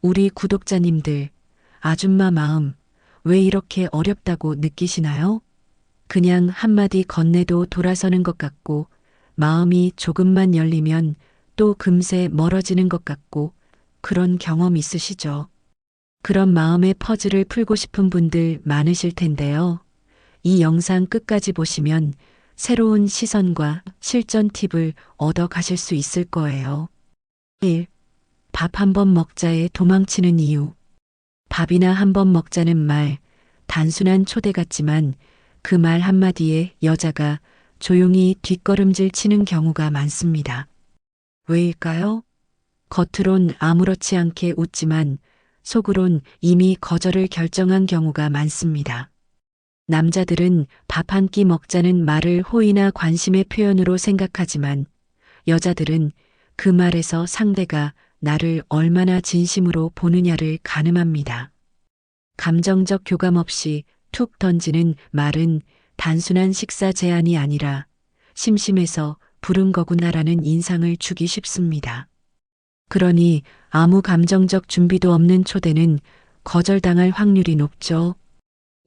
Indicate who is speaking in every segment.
Speaker 1: 우리 구독자님들, 아줌마 마음 왜 이렇게 어렵다고 느끼시나요? 그냥 한마디 건네도 돌아서는 것 같고, 마음이 조금만 열리면 또 금세 멀어지는 것 같고, 그런 경험 있으시죠? 그런 마음의 퍼즐을 풀고 싶은 분들 많으실 텐데요. 이 영상 끝까지 보시면 새로운 시선과 실전 팁을 얻어 가실 수 있을 거예요. 1. 밥 한 번 먹자에 도망치는 이유. 밥이나 한 번 먹자는 말, 단순한 초대 같지만 그 말 한마디에 여자가 조용히 뒷걸음질 치는 경우가 많습니다. 왜일까요? 겉으론 아무렇지 않게 웃지만 속으론 이미 거절을 결정한 경우가 많습니다. 남자들은 밥 한 끼 먹자는 말을 호의나 관심의 표현으로 생각하지만 여자들은 그 말에서 상대가 나를 얼마나 진심으로 보느냐를 가늠합니다. 감정적 교감 없이 툭 던지는 말은 단순한 식사 제안이 아니라 심심해서 부른 거구나라는 인상을 주기 쉽습니다. 그러니 아무 감정적 준비도 없는 초대는 거절당할 확률이 높죠.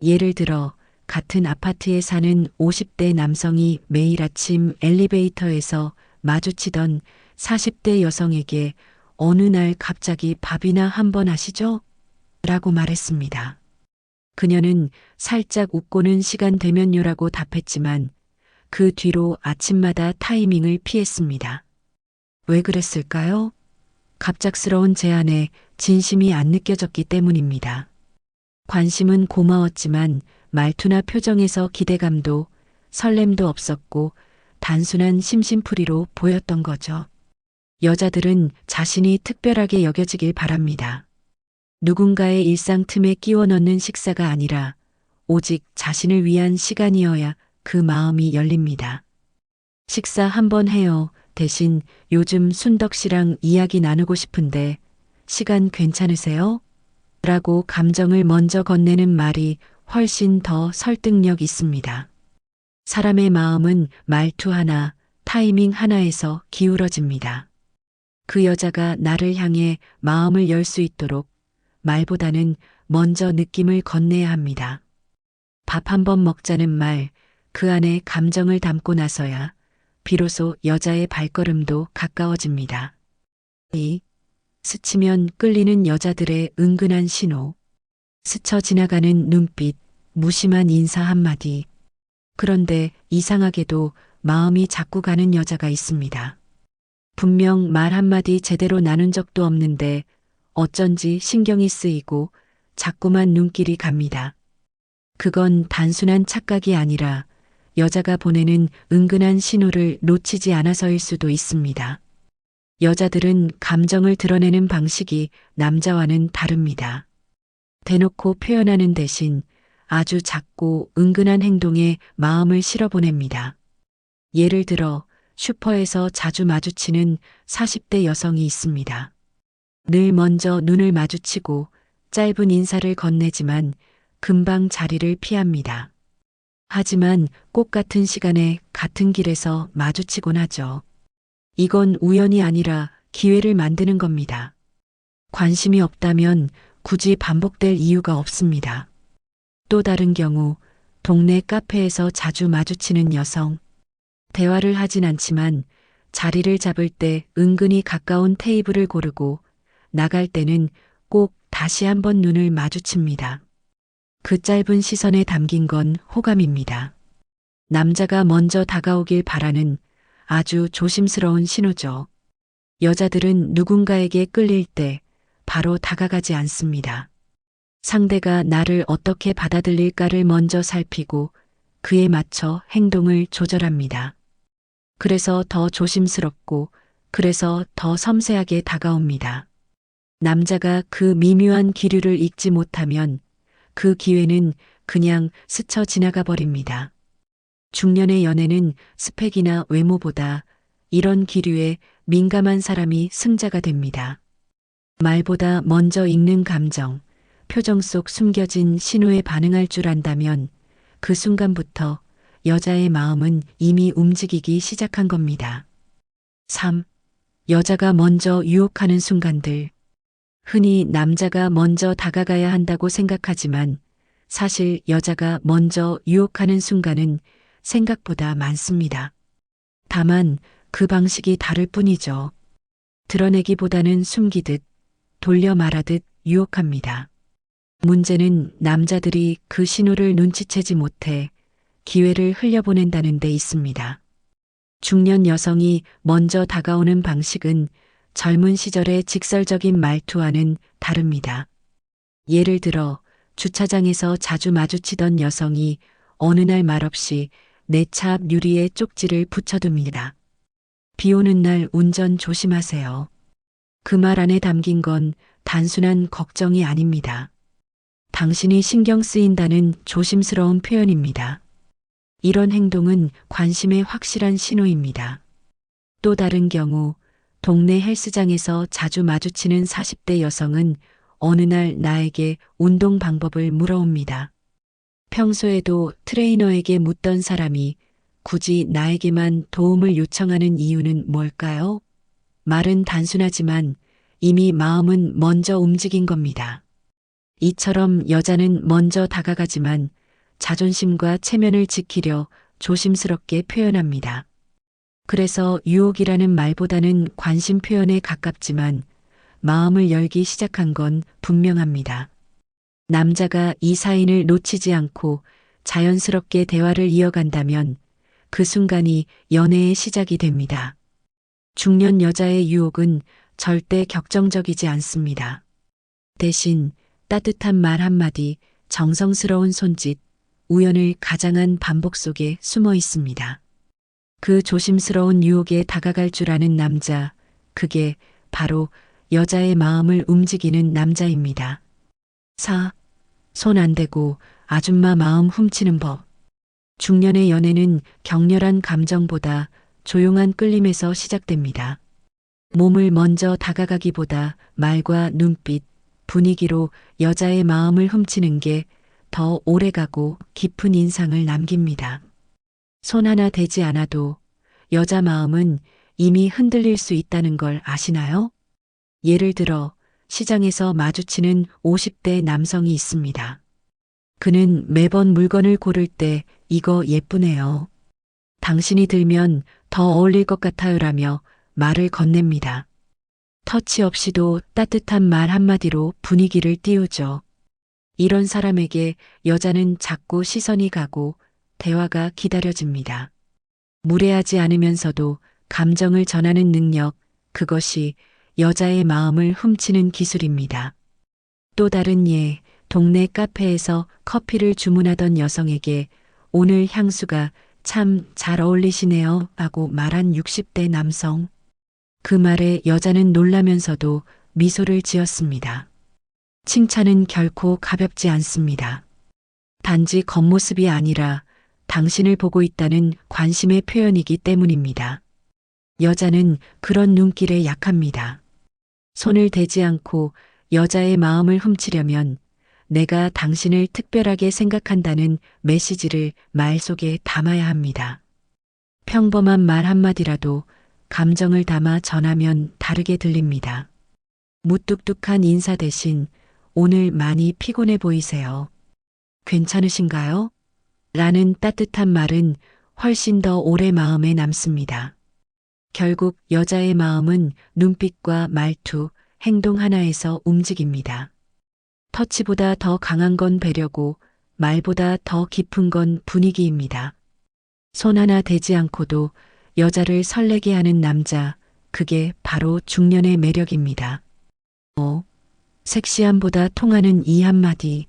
Speaker 1: 예를 들어 같은 아파트에 사는 50대 남성이 매일 아침 엘리베이터에서 마주치던 40대 여성에게 어느 날 갑자기 밥이나 한번 하시죠? 라고 말했습니다. 그녀는 살짝 웃고는 시간 되면요라고 답했지만 그 뒤로 아침마다 타이밍을 피했습니다. 왜 그랬을까요? 갑작스러운 제안에 진심이 안 느껴졌기 때문입니다. 관심은 고마웠지만 말투나 표정에서 기대감도 설렘도 없었고 단순한 심심풀이로 보였던 거죠. 여자들은 자신이 특별하게 여겨지길 바랍니다. 누군가의 일상 틈에 끼워 넣는 식사가 아니라 오직 자신을 위한 시간이어야 그 마음이 열립니다. 식사 한번 해요. 대신 요즘 순덕 씨랑 이야기 나누고 싶은데 시간 괜찮으세요? 라고 감정을 먼저 건네는 말이 훨씬 더 설득력 있습니다. 사람의 마음은 말투 하나, 타이밍 하나에서 기울어집니다. 그 여자가 나를 향해 마음을 열 수 있도록 말보다는 먼저 느낌을 건네야 합니다. 밥 한 번 먹자는 말, 그 안에 감정을 담고 나서야 비로소 여자의 발걸음도 가까워집니다. 2. 스치면 끌리는 여자들의 은근한 신호. 스쳐 지나가는 눈빛, 무심한 인사 한마디. 그런데 이상하게도 마음이 자꾸 가는 여자가 있습니다. 분명 말 한마디 제대로 나눈 적도 없는데 어쩐지 신경이 쓰이고 자꾸만 눈길이 갑니다. 그건 단순한 착각이 아니라 여자가 보내는 은근한 신호를 놓치지 않아서일 수도 있습니다. 여자들은 감정을 드러내는 방식이 남자와는 다릅니다. 대놓고 표현하는 대신 아주 작고 은근한 행동에 마음을 실어보냅니다. 예를 들어 슈퍼에서 자주 마주치는 40대 여성이 있습니다. 늘 먼저 눈을 마주치고 짧은 인사를 건네지만 금방 자리를 피합니다. 하지만 꼭 같은 시간에 같은 길에서 마주치곤 하죠. 이건 우연이 아니라 기회를 만드는 겁니다. 관심이 없다면 굳이 반복될 이유가 없습니다. 또 다른 경우 동네 카페에서 자주 마주치는 여성. 대화를 하진 않지만 자리를 잡을 때 은근히 가까운 테이블을 고르고 나갈 때는 꼭 다시 한번 눈을 마주칩니다. 그 짧은 시선에 담긴 건 호감입니다. 남자가 먼저 다가오길 바라는 아주 조심스러운 신호죠. 여자들은 누군가에게 끌릴 때 바로 다가가지 않습니다. 상대가 나를 어떻게 받아들일까를 먼저 살피고 그에 맞춰 행동을 조절합니다. 그래서 더 조심스럽고 그래서 더 섬세하게 다가옵니다. 남자가 그 미묘한 기류를 읽지 못하면 그 기회는 그냥 스쳐 지나가 버립니다. 중년의 연애는 스펙이나 외모보다 이런 기류에 민감한 사람이 승자가 됩니다. 말보다 먼저 읽는 감정, 표정 속 숨겨진 신호에 반응할 줄 안다면 그 순간부터 여자의 마음은 이미 움직이기 시작한 겁니다. 3. 여자가 먼저 유혹하는 순간들. 흔히 남자가 먼저 다가가야 한다고 생각하지만 사실 여자가 먼저 유혹하는 순간은 생각보다 많습니다. 다만 그 방식이 다를 뿐이죠. 드러내기보다는 숨기듯 돌려 말하듯 유혹합니다. 문제는 남자들이 그 신호를 눈치채지 못해 기회를 흘려보낸다는 데 있습니다. 중년 여성이 먼저 다가오는 방식은 젊은 시절의 직설적인 말투와는 다릅니다. 예를 들어 주차장에서 자주 마주치던 여성이 어느 날 말없이 내 차 앞 유리에 쪽지를 붙여둡니다. 비 오는 날 운전 조심하세요. 그 말 안에 담긴 건 단순한 걱정이 아닙니다. 당신이 신경 쓰인다는 조심스러운 표현입니다. 이런 행동은 관심의 확실한 신호입니다. 또 다른 경우 동네 헬스장에서 자주 마주치는 40대 여성은 어느 날 나에게 운동 방법을 물어옵니다. 평소에도 트레이너에게 묻던 사람이 굳이 나에게만 도움을 요청하는 이유는 뭘까요? 말은 단순하지만 이미 마음은 먼저 움직인 겁니다. 이처럼 여자는 먼저 다가가지만 자존심과 체면을 지키려 조심스럽게 표현합니다. 그래서 유혹이라는 말보다는 관심 표현에 가깝지만 마음을 열기 시작한 건 분명합니다. 남자가 이 사인을 놓치지 않고 자연스럽게 대화를 이어간다면 그 순간이 연애의 시작이 됩니다. 중년 여자의 유혹은 절대 격정적이지 않습니다. 대신 따뜻한 말 한마디, 정성스러운 손짓, 우연을 가장한 반복 속에 숨어 있습니다. 그 조심스러운 유혹에 다가갈 줄 아는 남자, 그게 바로 여자의 마음을 움직이는 남자입니다. 4. 손 안 대고 아줌마 마음 훔치는 법. 중년의 연애는 격렬한 감정보다 조용한 끌림에서 시작됩니다. 몸을 먼저 다가가기보다 말과 눈빛, 분위기로 여자의 마음을 훔치는 게 더 오래가고 깊은 인상을 남깁니다. 손 하나 대지 않아도 여자 마음은 이미 흔들릴 수 있다는 걸 아시나요? 예를 들어 시장에서 마주치는 50대 남성이 있습니다. 그는 매번 물건을 고를 때 이거 예쁘네요. 당신이 들면 더 어울릴 것 같아요라며 말을 건넵니다. 터치 없이도 따뜻한 말 한마디로 분위기를 띄우죠. 이런 사람에게 여자는 자꾸 시선이 가고 대화가 기다려집니다. 무례하지 않으면서도 감정을 전하는 능력, 그것이 여자의 마음을 훔치는 기술입니다. 또 다른 예, 동네 카페에서 커피를 주문하던 여성에게 오늘 향수가 참 잘 어울리시네요 하고 말한 60대 남성. 그 말에 여자는 놀라면서도 미소를 지었습니다. 칭찬은 결코 가볍지 않습니다. 단지 겉모습이 아니라 당신을 보고 있다는 관심의 표현이기 때문입니다. 여자는 그런 눈길에 약합니다. 손을 대지 않고 여자의 마음을 훔치려면 내가 당신을 특별하게 생각한다는 메시지를 말 속에 담아야 합니다. 평범한 말 한마디라도 감정을 담아 전하면 다르게 들립니다. 무뚝뚝한 인사 대신 오늘 많이 피곤해 보이세요. 괜찮으신가요? 라는 따뜻한 말은 훨씬 더 오래 마음에 남습니다. 결국 여자의 마음은 눈빛과 말투, 행동 하나에서 움직입니다. 터치보다 더 강한 건 배려고 말보다 더 깊은 건 분위기입니다. 손 하나 대지 않고도 여자를 설레게 하는 남자, 그게 바로 중년의 매력입니다. 섹시함보다 통하는 이 한마디.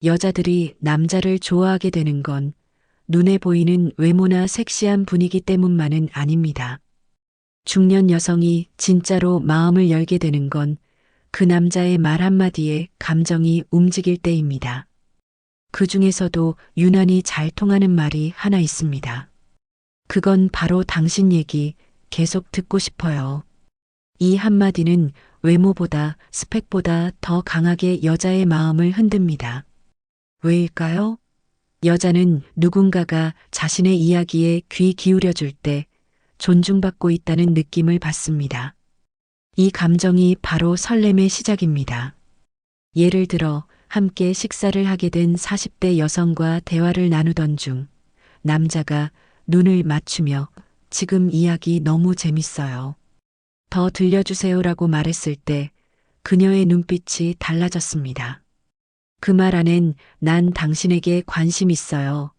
Speaker 1: 여자들이 남자를 좋아하게 되는 건 눈에 보이는 외모나 섹시한 분위기 때문만은 아닙니다. 중년 여성이 진짜로 마음을 열게 되는 건 그 남자의 말 한마디에 감정이 움직일 때입니다. 그 중에서도 유난히 잘 통하는 말이 하나 있습니다. 그건 바로 당신 얘기 계속 듣고 싶어요. 이 한마디는 외모보다 스펙보다 더 강하게 여자의 마음을 흔듭니다. 왜일까요? 여자는 누군가가 자신의 이야기에 귀 기울여 줄 때 존중받고 있다는 느낌을 받습니다. 이 감정이 바로 설렘의 시작입니다. 예를 들어 함께 식사를 하게 된 40대 여성과 대화를 나누던 중 남자가 눈을 맞추며 지금 이야기 너무 재밌어요. 더 들려주세요라고 말했을 때 그녀의 눈빛이 달라졌습니다. 그 말 안엔 난 당신에게 관심 있어요.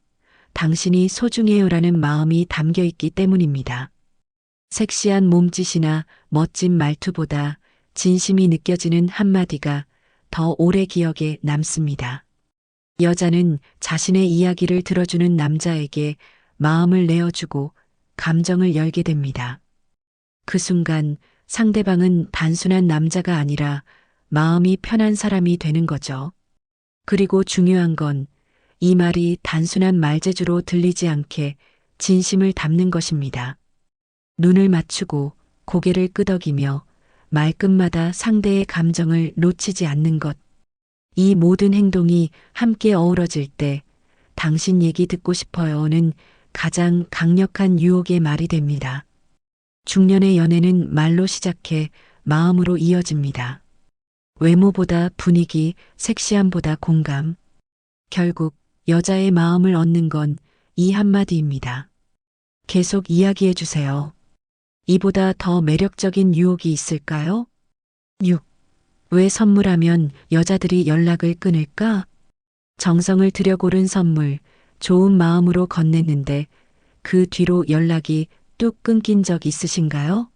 Speaker 1: 당신이 소중해요라는 마음이 담겨 있기 때문입니다. 섹시한 몸짓이나 멋진 말투보다 진심이 느껴지는 한마디가 더 오래 기억에 남습니다. 여자는 자신의 이야기를 들어주는 남자에게 마음을 내어주고 감정을 열게 됩니다. 그 순간 상대방은 단순한 남자가 아니라 마음이 편한 사람이 되는 거죠. 그리고 중요한 건 이 말이 단순한 말재주로 들리지 않게 진심을 담는 것입니다. 눈을 맞추고 고개를 끄덕이며 말끝마다 상대의 감정을 놓치지 않는 것. 이 모든 행동이 함께 어우러질 때 당신 얘기 듣고 싶어요는 가장 강력한 유혹의 말이 됩니다. 중년의 연애는 말로 시작해 마음으로 이어집니다. 외모보다 분위기, 섹시함보다 공감. 결국 여자의 마음을 얻는 건 이 한마디입니다. 계속 이야기해 주세요. 이보다 더 매력적인 유혹이 있을까요? 6. 왜 선물하면 여자들이 연락을 끊을까? 정성을 들여 고른 선물, 좋은 마음으로 건넸는데 그 뒤로 연락이 뚝 끊긴 적 있으신가요?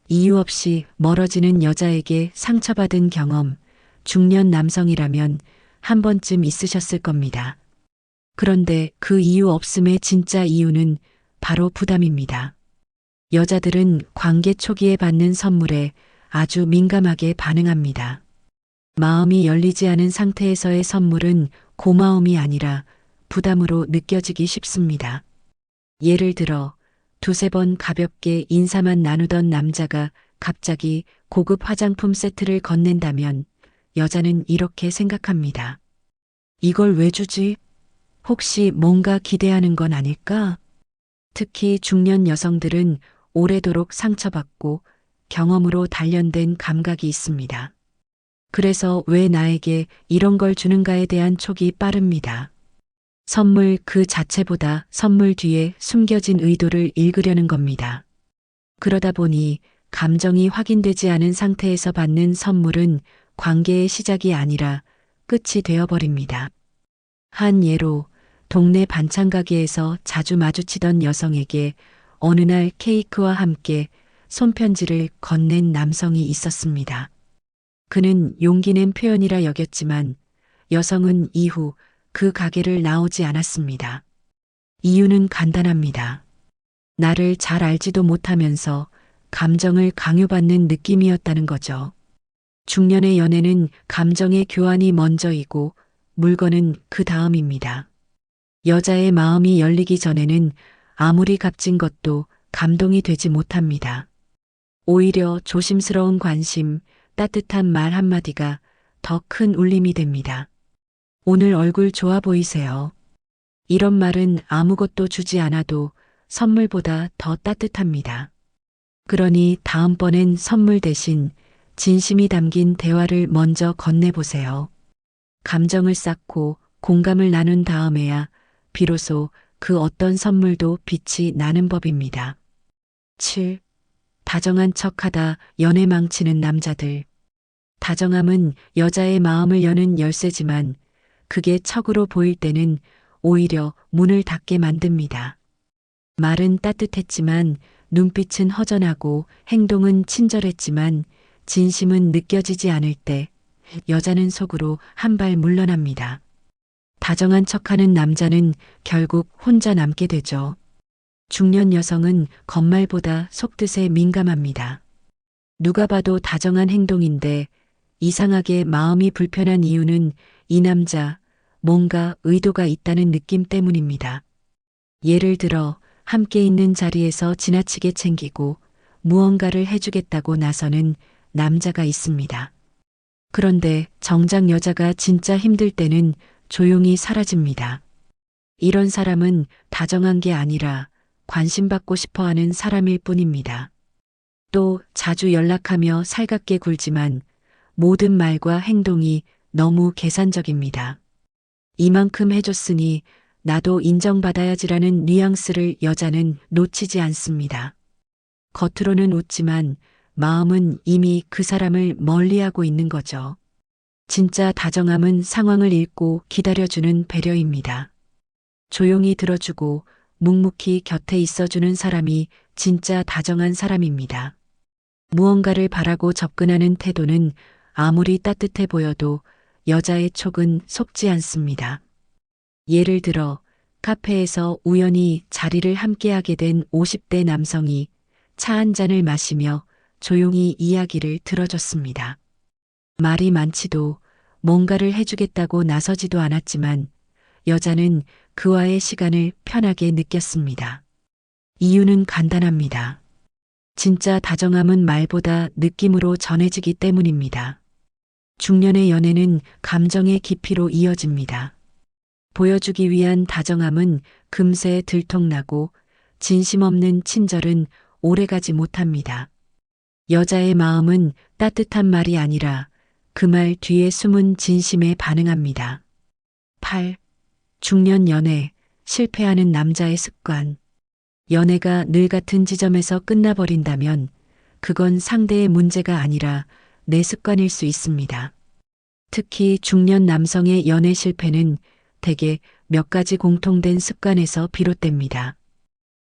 Speaker 1: 이유 없이 멀어지는 여자에게 상처받은 경험, 중년 남성이라면 한 번쯤 있으셨을 겁니다. 그런데 그 이유 없음의 진짜 이유는 바로 부담입니다. 여자들은 관계 초기에 받는 선물에 아주 민감하게 반응합니다. 마음이 열리지 않은 상태에서의 선물은 고마움이 아니라 부담으로 느껴지기 쉽습니다. 예를 들어 두세 번 가볍게 인사만 나누던 남자가 갑자기 고급 화장품 세트를 건넨다면 여자는 이렇게 생각합니다. 이걸 왜 주지? 혹시 뭔가 기대하는 건 아닐까? 특히 중년 여성들은 오래도록 상처받고 경험으로 단련된 감각이 있습니다. 그래서 왜 나에게 이런 걸 주는가에 대한 촉이 빠릅니다. 선물 그 자체보다 선물 뒤에 숨겨진 의도를 읽으려는 겁니다. 그러다 보니 감정이 확인되지 않은 상태에서 받는 선물은 관계의 시작이 아니라 끝이 되어버립니다. 한 예로 동네 반찬 가게에서 자주 마주치던 여성에게 어느 날 케이크와 함께 손편지를 건넨 남성이 있었습니다. 그는 용기 낸 표현이라 여겼지만 여성은 이후 그 가게를 나오지 않았습니다. 이유는 간단합니다. 나를 잘 알지도 못하면서 감정을 강요받는 느낌이었다는 거죠. 중년의 연애는 감정의 교환이 먼저이고 물건은 그 다음입니다. 여자의 마음이 열리기 전에는 아무리 값진 것도 감동이 되지 못합니다. 오히려 조심스러운 관심, 따뜻한 말 한마디가 더 큰 울림이 됩니다. 오늘 얼굴 좋아 보이세요. 이런 말은 아무것도 주지 않아도 선물보다 더 따뜻합니다. 그러니 다음번엔 선물 대신 진심이 담긴 대화를 먼저 건네보세요. 감정을 쌓고 공감을 나눈 다음에야 비로소 그 어떤 선물도 빛이 나는 법입니다. 7. 다정한 척하다 연애 망치는 남자들. 다정함은 여자의 마음을 여는 열쇠지만 그게 척으로 보일 때는 오히려 문을 닫게 만듭니다. 말은 따뜻했지만 눈빛은 허전하고 행동은 친절했지만 진심은 느껴지지 않을 때 여자는 속으로 한 발 물러납니다. 다정한 척하는 남자는 결국 혼자 남게 되죠. 중년 여성은 겉말보다 속뜻에 민감합니다. 누가 봐도 다정한 행동인데 이상하게 마음이 불편한 이유는 이 남자 뭔가 의도가 있다는 느낌 때문입니다. 예를 들어 함께 있는 자리에서 지나치게 챙기고 무언가를 해주겠다고 나서는 남자가 있습니다. 그런데 정작 여자가 진짜 힘들 때는 조용히 사라집니다. 이런 사람은 다정한 게 아니라 관심받고 싶어 하는 사람일 뿐입니다. 또 자주 연락하며 살갑게 굴지만 모든 말과 행동이 너무 계산적입니다. 이만큼 해줬으니 나도 인정받아야지라는 뉘앙스를 여자는 놓치지 않습니다. 겉으로는 웃지만 마음은 이미 그 사람을 멀리하고 있는 거죠. 진짜 다정함은 상황을 읽고 기다려주는 배려입니다. 조용히 들어주고 묵묵히 곁에 있어주는 사람이 진짜 다정한 사람입니다. 무언가를 바라고 접근하는 태도는 아무리 따뜻해 보여도 여자의 촉은 속지 않습니다. 예를 들어 카페에서 우연히 자리를 함께하게 된 50대 남성이 차 한 잔을 마시며 조용히 이야기를 들어줬습니다. 말이 많지도 뭔가를 해주겠다고 나서지도 않았지만 여자는 그와의 시간을 편하게 느꼈습니다. 이유는 간단합니다. 진짜 다정함은 말보다 느낌으로 전해지기 때문입니다. 중년의 연애는 감정의 깊이로 이어집니다. 보여주기 위한 다정함은 금세 들통나고 진심 없는 친절은 오래가지 못합니다. 여자의 마음은 따뜻한 말이 아니라 그 말 뒤에 숨은 진심에 반응합니다. 8. 중년 연애, 실패하는 남자의 습관. 연애가 늘 같은 지점에서 끝나버린다면 그건 상대의 문제가 아니라 내 습관일 수 있습니다. 특히 중년 남성의 연애 실패는 대개 몇 가지 공통된 습관에서 비롯됩니다.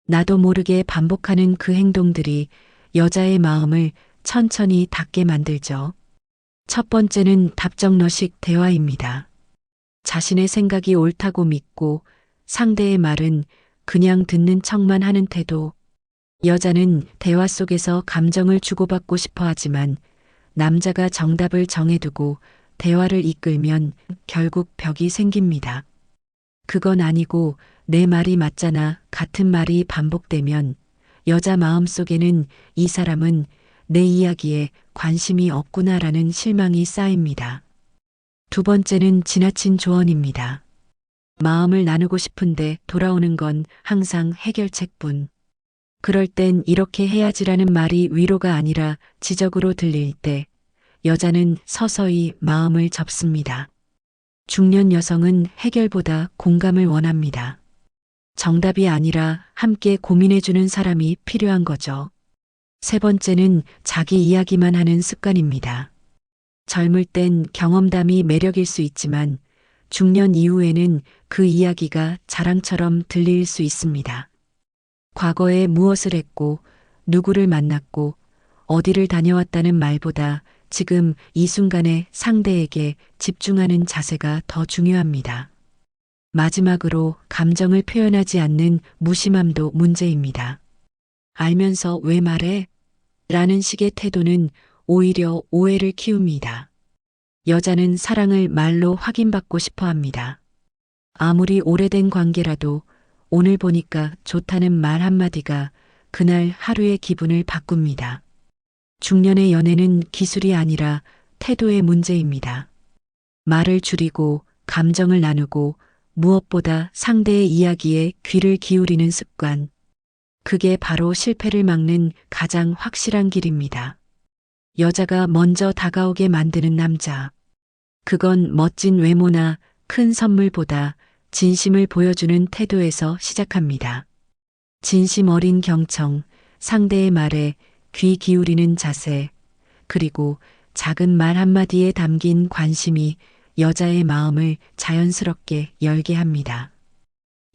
Speaker 1: 나도 모르게 반복하는 그 행동들이 여자의 마음을 천천히 닫게 만들죠. 첫 번째는 답정너식 대화입니다. 자신의 생각이 옳다고 믿고 상대의 말은 그냥 듣는 척만 하는 태도. 여자는 대화 속에서 감정을 주고받고 싶어 하지만 남자가 정답을 정해두고 대화를 이끌면 결국 벽이 생깁니다. 그건 아니고 내 말이 맞잖아 같은 말이 반복되면 여자 마음속에는 이 사람은 내 이야기에 관심이 없구나라는 실망이 쌓입니다. 두 번째는 지나친 조언입니다. 마음을 나누고 싶은데 돌아오는 건 항상 해결책뿐. 그럴 땐 이렇게 해야지라는 말이 위로가 아니라 지적으로 들릴 때 여자는 서서히 마음을 접습니다. 중년 여성은 해결보다 공감을 원합니다. 정답이 아니라 함께 고민해주는 사람이 필요한 거죠. 세 번째는 자기 이야기만 하는 습관입니다. 젊을 땐 경험담이 매력일 수 있지만 중년 이후에는 그 이야기가 자랑처럼 들릴 수 있습니다. 과거에 무엇을 했고 누구를 만났고 어디를 다녀왔다는 말보다 지금 이 순간에 상대에게 집중하는 자세가 더 중요합니다. 마지막으로 감정을 표현하지 않는 무심함도 문제입니다. 알면서 왜 말해? 라는 식의 태도는 오히려 오해를 키웁니다. 여자는 사랑을 말로 확인받고 싶어 합니다. 아무리 오래된 관계라도 오늘 보니까 좋다는 말 한마디가 그날 하루의 기분을 바꿉니다. 중년의 연애는 기술이 아니라 태도의 문제입니다. 말을 줄이고 감정을 나누고 무엇보다 상대의 이야기에 귀를 기울이는 습관. 그게 바로 실패를 막는 가장 확실한 길입니다. 여자가 먼저 다가오게 만드는 남자. 그건 멋진 외모나 큰 선물보다 진심을 보여주는 태도에서 시작합니다. 진심 어린 경청, 상대의 말에 귀 기울이는 자세, 그리고 작은 말 한마디에 담긴 관심이 여자의 마음을 자연스럽게 열게 합니다.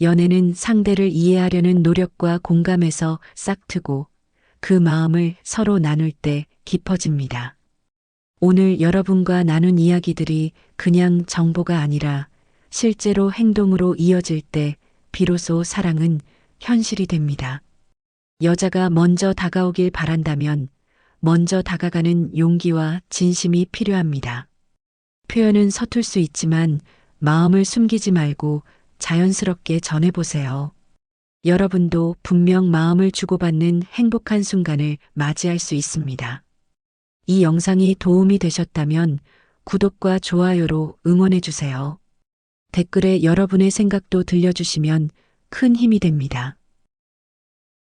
Speaker 1: 연애는 상대를 이해하려는 노력과 공감에서 싹트고 그 마음을 서로 나눌 때 깊어집니다. 오늘 여러분과 나눈 이야기들이 그냥 정보가 아니라 실제로 행동으로 이어질 때 비로소 사랑은 현실이 됩니다. 여자가 먼저 다가오길 바란다면 먼저 다가가는 용기와 진심이 필요합니다. 표현은 서툴 수 있지만 마음을 숨기지 말고 자연스럽게 전해보세요. 여러분도 분명 마음을 주고받는 행복한 순간을 맞이할 수 있습니다. 이 영상이 도움이 되셨다면 구독과 좋아요로 응원해주세요. 댓글에 여러분의 생각도 들려주시면 큰 힘이 됩니다.